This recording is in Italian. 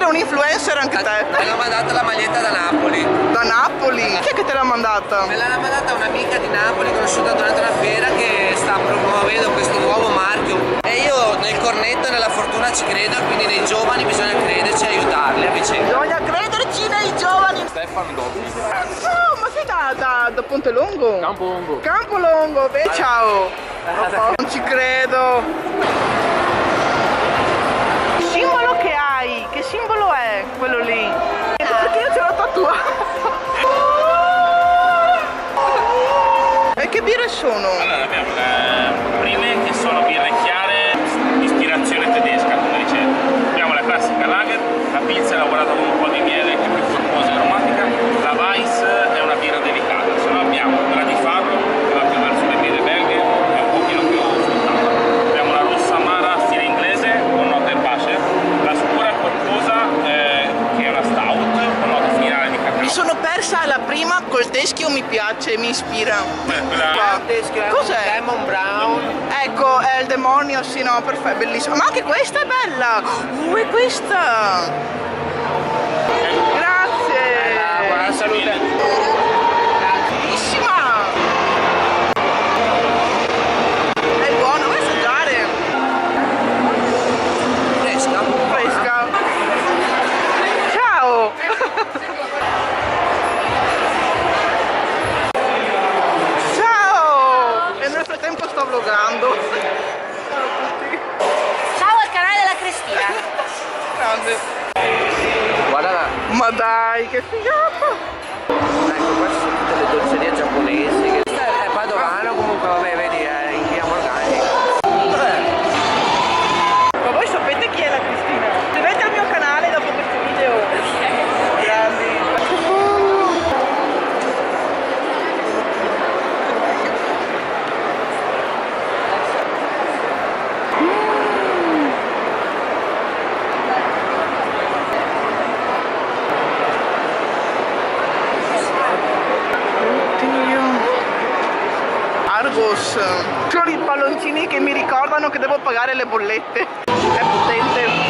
un influencer anche te? Me l'ha mandata la maglietta da Napoli. Da Napoli? Chi è che te l'ha mandata? Me l'ha mandata un'amica di Napoli conosciuta durante una fiera che sta promuovendo questo nuovo marchio. E io nel cornetto e nella fortuna ci credo, quindi nei giovani bisogna crederci e aiutarli a vicenda. Bisogna crederci nei giovani! Stefano Doppi. Oh, ma sei da Pontelongo? Campolongo. Campolongo, beh, ciao! Non ci credo! Che simbolo che hai? Che simbolo è quello lì? Perché io ce l'ho tatuato! E che birre sono? Allora abbiamo le prime che sono birre chiare, ispirazione tedesca come dicevo. Abbiamo la classica lager, la pizza è lavorata con un po' di miele che è più corposa e aromatica, la Weiss è una birra delicata, se no abbiamo quella di Farro che va più verso le birre belghe, è un pochino più scottata. Abbiamo la rossa amara stile inglese con note erbacee, la scura corposa che è una stout con note finale di cacao. Mi sono persa la prima col teschio, mi piace, mi ispira. Cos'è? Lemon brown. Ecco, è il demonio, sì, no, perfetto, bellissimo. Ma anche questa è bella! E questa! Grazie! Buona salute. Bellissima! È buona, vuoi assaggiare? Fresca. Fresca! Ciao! Ciao! E nel frattempo sto vloggando. Ciao a tutti! Ciao al canale della Cristina. Grande! Guarda là. Ma dai, che figata! Ecco, queste sono tutte le dolcerie giapponesi. Questo è padovano comunque, vabbè, vedi, è in via organica. Ma voi sapete chi è la Cristina? Iscrivetevi al mio canale dopo questo video. Grandi. Oddio. Argos. Sono i palloncini che mi ricordano che devo pagare le bollette. È potente.